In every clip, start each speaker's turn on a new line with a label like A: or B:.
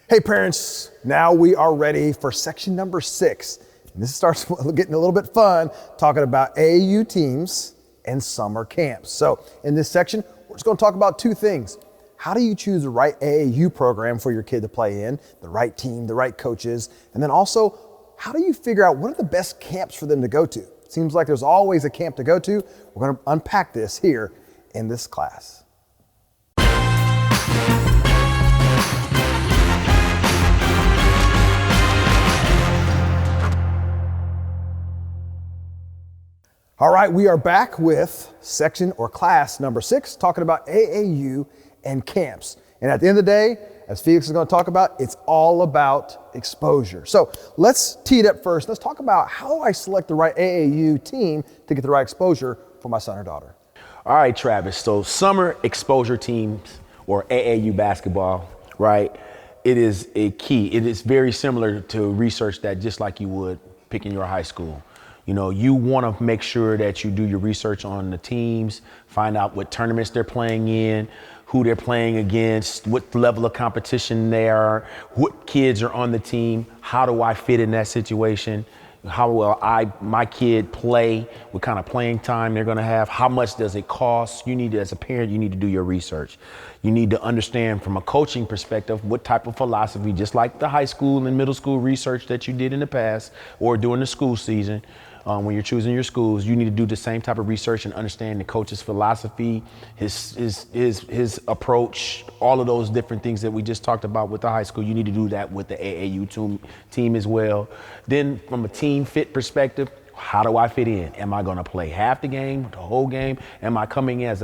A: Hey parents, now we are ready for section number 6. And this starts getting a little bit fun, talking about AAU teams and summer camps. So in this section, we're just gonna talk about 2 things. How do you choose the right AAU program for your kid to play in, the right team, the right coaches, and then also, how do you figure out what are the best camps for them to go to? Seems like there's always a camp to go to. We're gonna unpack this here in this class. All right, we are back with section or class number 6, talking about AAU and camps. And at the end of the day, as Felix is going to talk about, it's all about exposure. So let's tee it up first. Let's talk about how do I select the right AAU team to get the right exposure for my son or daughter.
B: All right, Travis. So summer exposure teams or AAU basketball, right? It is a key. It is very similar to research that just like you would picking your high school. You know, you want to make sure that you do your research on the teams, find out what tournaments they're playing in, who they're playing against, what level of competition they are, what kids are on the team, how do I fit in that situation, how will my kid play, what kind of playing time they're going to have, how much does it cost. You need to, as a parent, you need to do your research. You need to understand from a coaching perspective what type of philosophy, just like the high school and middle school research that you did in the past or during the school season. When you're choosing your schools, you need to do the same type of research and understand the coach's philosophy, his approach, all of those different things that we just talked about with the high school. You need to do that with the AAU team as well. Then from a team fit perspective, how do I fit in? Am I going to play half the game, the whole game? Am I coming in as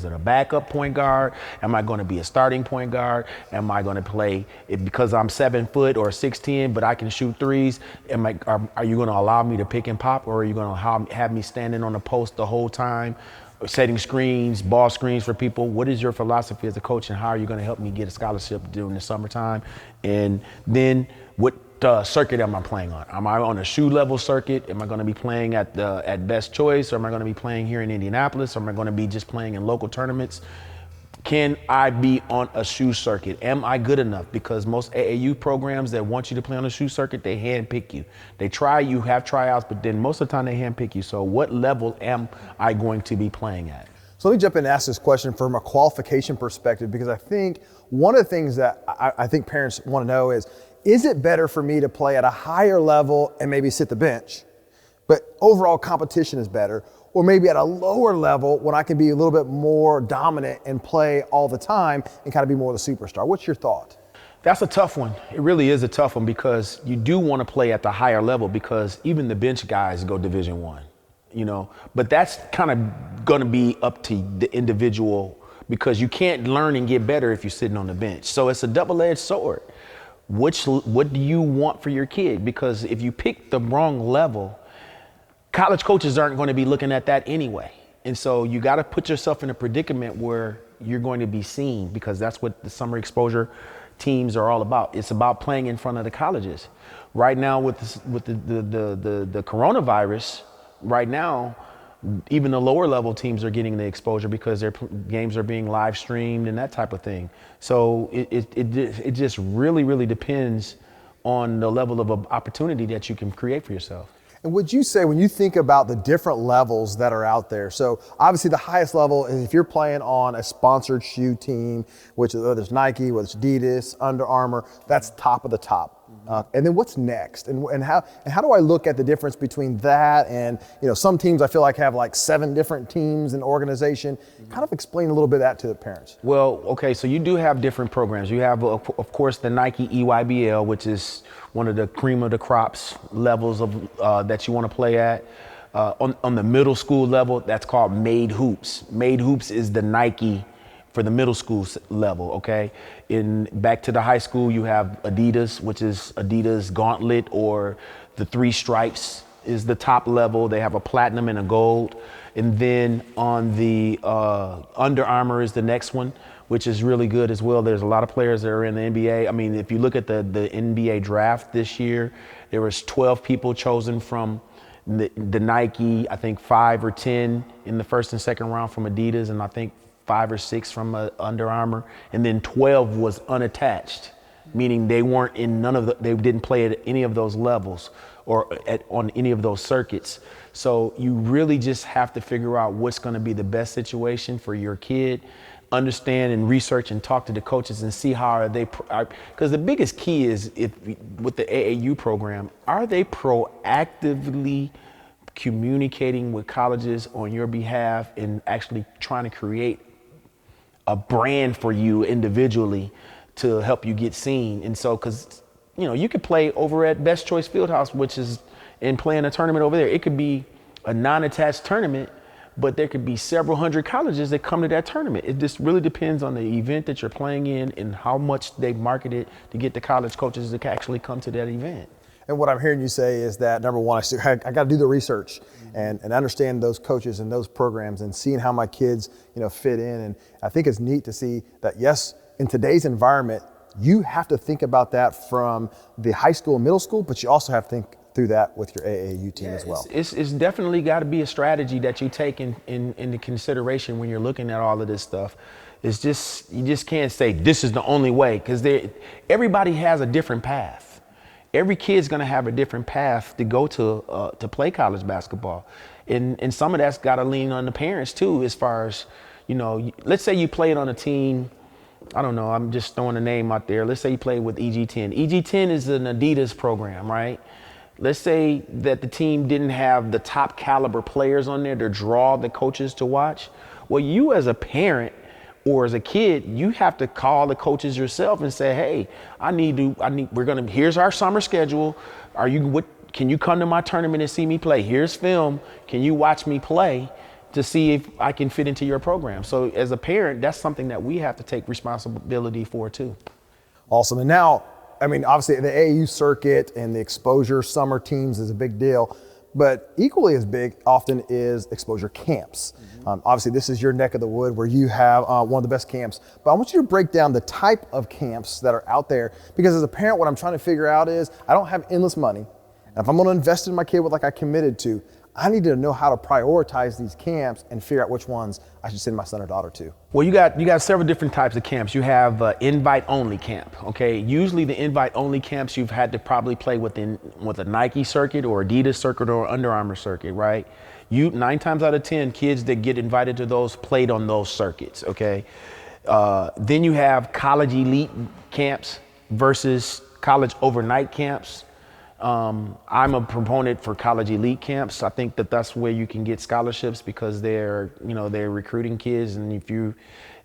B: a backup point guard? Am I going to be a starting point guard? Am I going to play it because I'm 7 foot or 6'10", but I can shoot threes? Are you going to allow me to pick and pop, or are you going to have me standing on the post the whole time, setting screens, ball screens for people? What is your philosophy as a coach, and how are you going to help me get a scholarship during the summertime? And then what circuit am I playing on? Am I on a shoe level circuit? Am I going to be playing at Best Choice? Or am I going to be playing here in Indianapolis? Or am I going to be just playing in local tournaments? Can I be on a shoe circuit? Am I good enough? Because most AAU programs that want you to play on a shoe circuit, they handpick you. They try you, have tryouts, but then most of the time they handpick you. So what level am I going to be playing at?
A: So let me jump in and ask this question from a qualification perspective, because I think one of the things that I think parents want to know is it better for me to play at a higher level and maybe sit the bench, but overall competition is better, or maybe at a lower level when I can be a little bit more dominant and play all the time and kind of be more of the superstar? What's your thought?
B: That's a tough one. It really is a tough one, because you do want to play at the higher level, because even the bench guys go Division I, you know, but that's kind of going to be up to the individual, because you can't learn and get better if you're sitting on the bench. So it's a double-edged sword. What do you want for your kid? Because if you pick the wrong level, college coaches aren't going to be looking at that anyway. And so you got to put yourself in a predicament where you're going to be seen, because that's what the summer exposure teams are all about. It's about playing in front of the colleges. Right now with the coronavirus, right now, even the lower level teams are getting the exposure because their games are being live streamed and that type of thing. So it just really depends on the level of opportunity that you can create for yourself.
A: And would you say, when you think about the different levels that are out there, so obviously the highest level is if you're playing on a sponsored shoe team, which whether it's Nike, whether it's Adidas, Under Armour, that's top of the top. And then what's next? And how do I look at the difference between that and, you know, some teams I feel like have like 7 different teams in organization. Kind of explain a little bit of that to the parents.
B: Well, okay, so you do have different programs. You have, of course, the Nike EYBL, which is one of the cream of the crops levels of that you want to play at. On the middle school level, that's called Made Hoops. Made Hoops is the Nike for the middle school level, okay? Back to the high school, you have Adidas, which is Adidas Gauntlet, or the 3 stripes is the top level. They have a platinum and a gold. And then on the Under Armour is the next one, which is really good as well. There's a lot of players that are in the NBA. I mean, if you look at the NBA draft this year, there was 12 people chosen from the Nike, I think 5 or 10 in the first and second round from Adidas, and I think 5 or 6 from Under Armour, and then 12 was unattached. meaning they weren't in they didn't play at any of those levels or on any of those circuits. So you really just have to figure out what's going to be the best situation for your kid, understand and research and talk to the coaches and see how are they, because the biggest key is with the AAU program, are they proactively communicating with colleges on your behalf and actually trying to create a brand for you individually to help you get seen. And so, because you could play over at Best Choice Fieldhouse, which is and playing a tournament over there. It could be a non-attached tournament, but there could be several hundred colleges that come to that tournament. It just really depends on the event that you're playing in and how much they market it to get the college coaches to actually come to that event.
A: And what I'm hearing you say is that, number one, I got to do the research and understand those coaches and those programs and seeing how my kids, fit in. And I think it's neat to see that, yes, in today's environment, you have to think about that from the high school and middle school, but you also have to think through that with your AAU team as well.
B: It's definitely got to be a strategy that you take into consideration when you're looking at all of this stuff. It's just, you just can't say this is the only way, because everybody has a different path. Every kid's going to have a different path to go to play college basketball. And some of that's got to lean on the parents too, as far as, let's say you played on a team, I don't know, I'm just throwing a name out there. Let's say you played with EG10. EG10 is an Adidas program, right? Let's say that the team didn't have the top caliber players on there to draw the coaches to watch. Well, you as a parent or as a kid, you have to call the coaches yourself and say, hey, here's our summer schedule. Can you come to my tournament and see me play? Here's film. Can you watch me play to see if I can fit into your program? So as a parent, that's something that we have to take responsibility for too.
A: Awesome. And now, obviously the AAU circuit and the exposure summer teams is a big deal, but equally as big often is exposure camps. Obviously this is your neck of the wood where you have one of the best camps, but I want you to break down the type of camps that are out there, because as a parent, what I'm trying to figure out is I don't have endless money. And if I'm going to invest in my kid like I committed to, I need to know how to prioritize these camps and figure out which ones I should send my son or daughter to.
B: Well, you got several different types of camps. You have invite-only camp, okay? Usually the invite-only camps you've had to probably play with a Nike circuit or Adidas circuit or Under Armour circuit, right? 9 times out of 10, kids that get invited to those played on those circuits, okay? Then you have college elite camps versus college overnight camps. I'm a proponent for college elite camps. I think that's where you can get scholarships because they're recruiting kids, and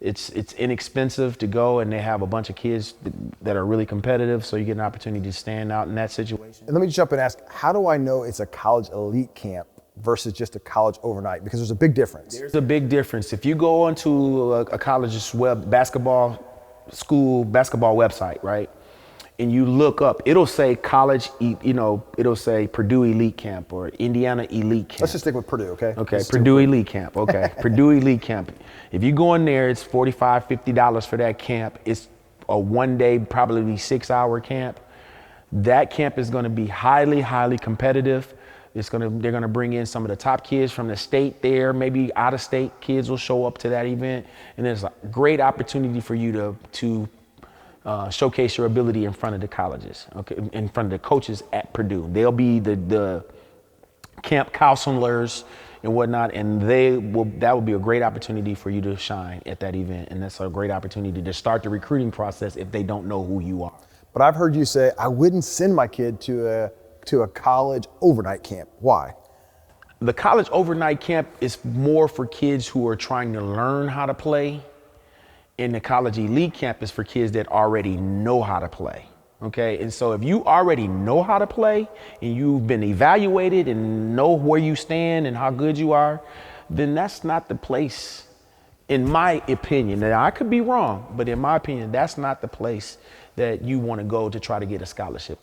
B: it's inexpensive to go, and they have a bunch of kids that are really competitive, so you get an opportunity to stand out in that situation.
A: And let me jump in and ask, how do I know it's a college elite camp versus just a college overnight? Because there's a big difference.
B: There's a big difference. If you go onto a college's basketball website, right? And you look up, it'll say it'll say Purdue Elite Camp or Indiana Elite Camp.
A: Let's just stick with Purdue, okay?
B: Okay, Purdue Elite Camp, okay. Purdue Elite Camp. If you go in there, it's $45, $50 for that camp. It's a one-day, probably 6-hour camp. That camp is gonna be highly, highly competitive. They're gonna bring in some of the top kids from the state there, maybe out-of-state kids will show up to that event. And there's a great opportunity for you to showcase your ability in front of the colleges, okay, in front of the coaches at Purdue. They'll be the camp counselors and whatnot, and that will be a great opportunity for you to shine at that event. And that's a great opportunity to start the recruiting process if they don't know who you are.
A: But I've heard you say, I wouldn't send my kid to a college overnight camp. Why?
B: The college overnight camp is more for kids who are trying to learn how to play. And the college elite camp is for kids that already know how to play, okay? And so if you already know how to play and you've been evaluated and know where you stand and how good you are, then that's not the place, in my opinion. Now, I could be wrong, but in my opinion, that's not the place that you want to go to try to get a scholarship.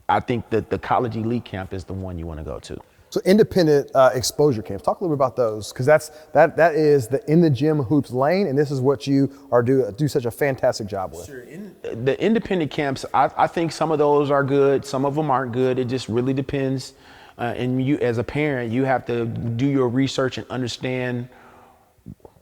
B: I think that the college elite camp is the one you want to go to.
A: So independent exposure camps, talk a little bit about those, because that is the in the gym hoops lane, and this is what you do such a fantastic job with.
B: Sure. The independent camps, I think some of those are good, some of them aren't good. It just really depends. And you, as a parent, you have to do your research and understand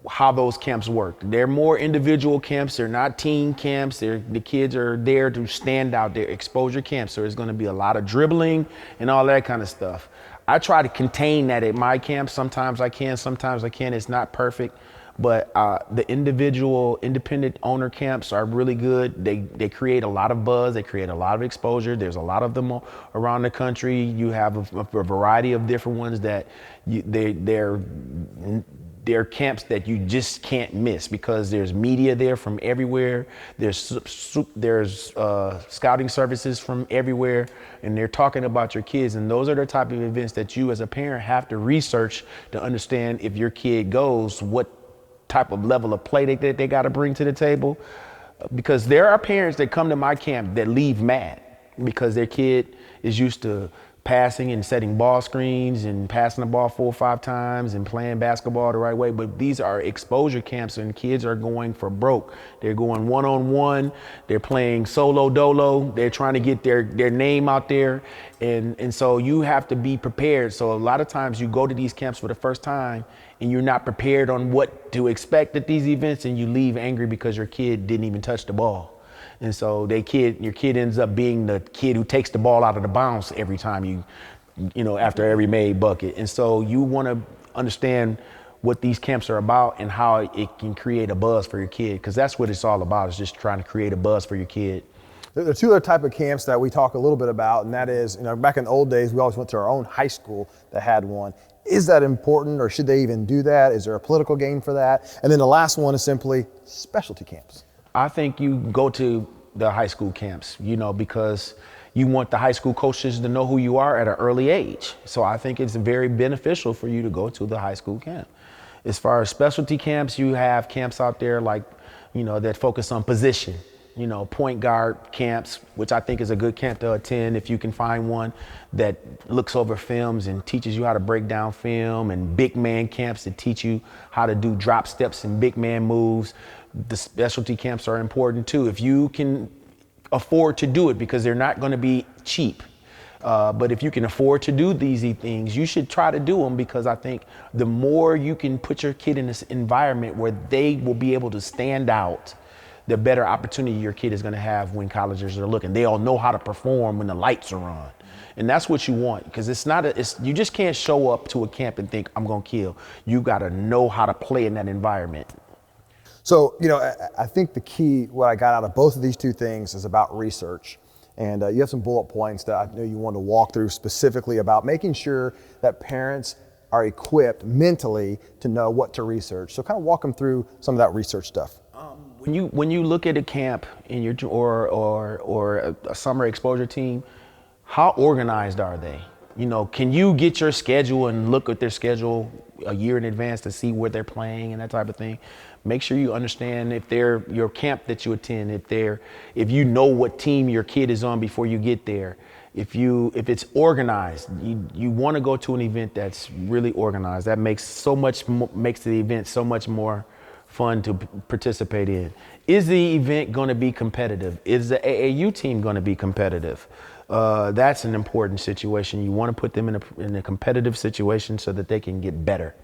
B: how those camps work. They're more individual camps. They're not team camps. The kids are there to stand out. They're exposure camps. So there's going to be a lot of dribbling and all that kind of stuff. I try to contain that at my camp. Sometimes I can, sometimes I can't. It's not perfect. But the individual, independent owner camps are really good. They create a lot of buzz. They create a lot of exposure. There's a lot of them around the country. You have a variety of different ones that they're camps that you just can't miss because there's media there from everywhere. There's scouting services from everywhere, and they're talking about your kids. And those are the type of events that you as a parent have to research to understand if your kid goes, what type of level of play that they got to bring to the table. Because there are parents that come to my camp that leave mad because their kid is used to passing and setting ball screens and passing the ball 4 or 5 times and playing basketball the right way. But these are exposure camps and kids are going for broke. They're going one-on-one. They're playing solo dolo. They're trying to get their name out there. And so you have to be prepared. So a lot of times you go to these camps for the first time and you're not prepared on what to expect at these events, and you leave angry because your kid didn't even touch the ball. And so your kid ends up being the kid who takes the ball out of the bounce every time after every made bucket. And so you want to understand what these camps are about and how it can create a buzz for your kid, because that's what it's all about, is just trying to create a buzz for your kid.
A: There are 2 other type of camps that we talk a little bit about, and that is, back in the old days, we always went to our own high school that had one. Is that important, or should they even do that? Is there a political gain for that? And then the last one is simply specialty camps.
B: I think you go to the high school camps, because you want the high school coaches to know who you are at an early age. So I think it's very beneficial for you to go to the high school camp. As far as specialty camps, you have camps out there like, that focus on position. Point guard camps, which I think is a good camp to attend if you can find one that looks over films and teaches you how to break down film, and big man camps that teach you how to do drop steps and big man moves. The specialty camps are important too, if you can afford to do it, because they're not going to be cheap. But if you can afford to do these things, you should try to do them, because I think the more you can put your kid in this environment where they will be able to stand out, the better opportunity your kid is going to have when colleges are looking. They all know how to perform when the lights are on. And that's what you want, because you just can't show up to a camp and think, I'm going to kill. You got to know how to play in that environment.
A: So, I think the key, what I got out of both of these 2 things, is about research. And you have some bullet points that I know you want to walk through specifically about making sure that parents are equipped mentally to know what to research. So kind of walk them through some of that research stuff.
B: When you look at a camp in or a summer exposure team, how organized are they? Can you get your schedule and look at their schedule a year in advance to see where they're playing and that type of thing? Make sure you understand if they're your camp that you attend, if you know what team your kid is on before you get there. If it's organized, you want to go to an event that's really organized. That makes the event so much more fun to participate in. Is the event going to be competitive? Is the AAU team going to be competitive? That's an important situation. You want to put them in a competitive situation so that they can get better.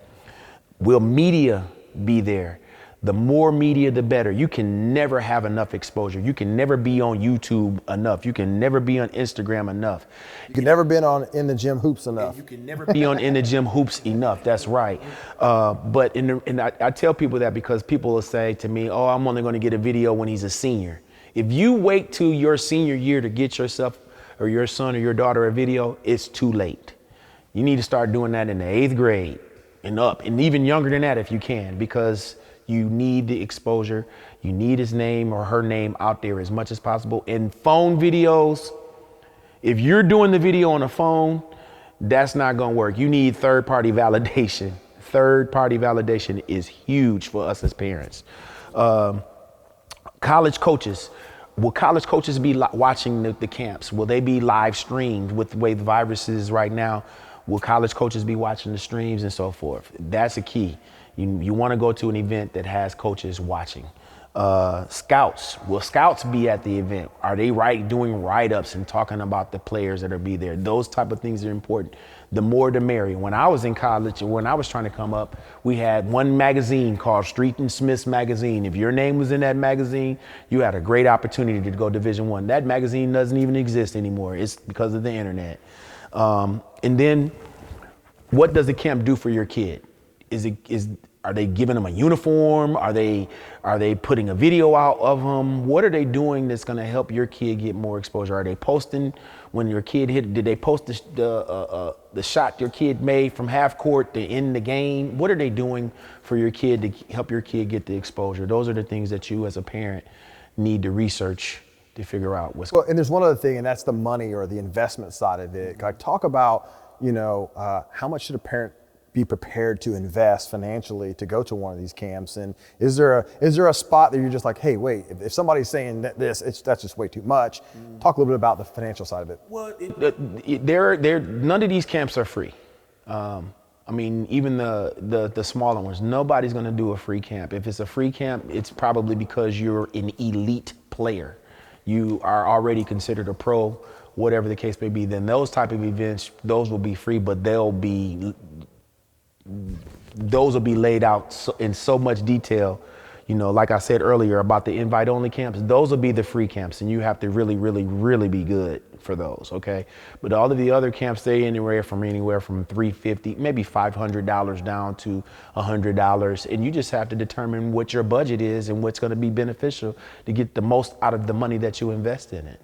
B: Will media be there? The more media, the better. You can never have enough exposure. You can never be on YouTube enough. You can never be on Instagram enough.
A: You can never be on In the Gym Hoops enough.
B: You can never be on In the Gym Hoops enough. That's right. But I tell people that because people will say to me, oh, I'm only going to get a video when he's a senior. If you wait till your senior year to get yourself or your son or your daughter a video, it's too late. You need to start doing that in the 8th grade and up, and even younger than that if you can, because you need the exposure. You need his name or her name out there as much as possible. In phone videos, if you're doing the video on a phone, that's not going to work. You need third-party validation. Third-party validation is huge for us as parents. College coaches. Will college coaches be watching the camps? Will they be live streamed with the way the virus is right now? Will college coaches be watching the streams and so forth? That's a key. You want to go to an event that has coaches watching. Scouts. Will scouts be at the event? Are they doing write-ups and talking about the players that will be there? Those type of things are important. the more the merrier. When I was in college, when I was trying to come up, we had one magazine called Street and Smith's magazine. If your name was in that magazine, you had a great opportunity to go Division I. That magazine doesn't even exist anymore. It's because of the internet. And then what does the camp do for your kid? Are they giving them a uniform? Are they putting a video out of them? What are they doing that's going to help your kid get more exposure? Are they posting when your kid hit? Did they post the shot your kid made from half court to end the game? What are they doing for your kid to help your kid get the exposure? Those are the things that you as a parent need to research to figure out what's.
A: Well, and there's one other thing, and that's the money or the investment side of it. Like, talk about, how much should a parent be prepared to invest financially to go to one of these camps? And is there a spot that you're just like, hey, wait, if somebody's saying that's just way too much? Talk a little bit about the financial side of it.
B: Well, none of these camps are free. Even the smaller ones, nobody's going to do a free camp. If it's a free camp, it's probably because you're an elite player. You are already considered a pro, whatever the case may be. Then those type of events, those will be free, but those will be laid out in so much detail. Like I said earlier about the invite-only camps, those will be the free camps, and you have to really, really, really be good for those, okay? But all of the other camps, they anywhere from $350, maybe $500 down to $100, and you just have to determine what your budget is and what's going to be beneficial to get the most out of the money that you invest in it.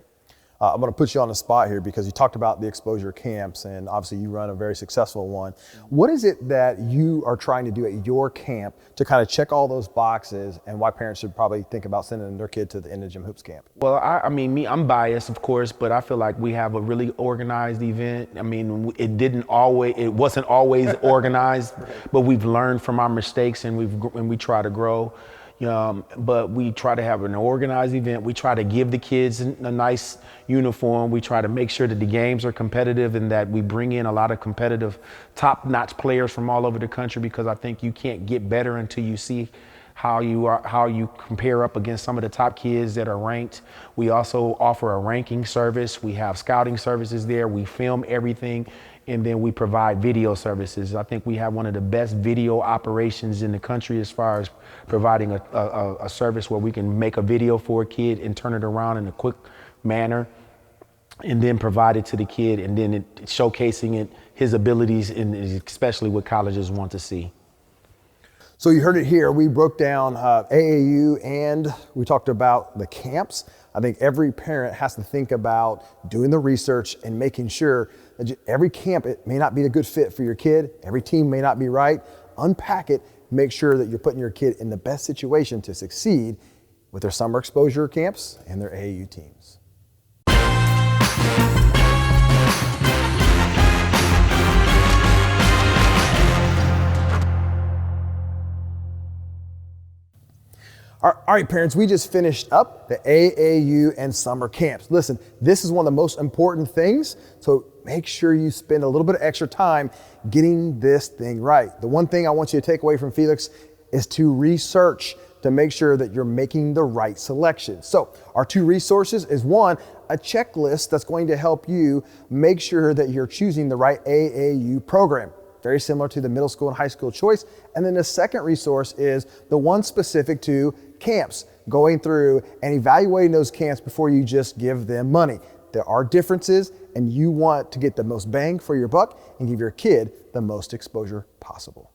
A: I'm going to put you on the spot here because you talked about the exposure camps, and obviously you run a very successful one. What is it that you are trying to do at your camp to kind of check all those boxes, and why parents should probably think about sending their kid to the End of Gym Hoops camp?
B: Well, I'm biased, of course, but I feel like we have a really organized event. It wasn't always organized, but we've learned from our mistakes, and we try to grow. But we try to have an organized event. We try to give the kids a nice uniform. We try to make sure that the games are competitive and that we bring in a lot of competitive, top-notch players from all over the country, because I think you can't get better until you see how you compare up against some of the top kids that are ranked. We also offer a ranking service. We have scouting services there. We film everything. And then we provide video services. I think we have one of the best video operations in the country as far as providing a service where we can make a video for a kid and turn it around in a quick manner and then provide it to the kid, and then showcasing his abilities, and especially what colleges want to see.
A: So you heard it here. We broke down AAU and we talked about the camps. I think every parent has to think about doing the research and making sure that every camp, it may not be a good fit for your kid. Every team may not be right. Unpack it. Make sure that you're putting your kid in the best situation to succeed with their summer exposure camps and their AAU teams. All right, parents, we just finished up the AAU and summer camps. Listen, this is one of the most important things, so make sure you spend a little bit of extra time getting this thing right. The one thing I want you to take away from Felix is to research to make sure that you're making the right selection. So our two resources is one, a checklist that's going to help you make sure that you're choosing the right AAU program. Very similar to the middle school and high school choice. And then the second resource is the one specific to camps, going through and evaluating those camps before you just give them money. There are differences, and you want to get the most bang for your buck and give your kid the most exposure possible.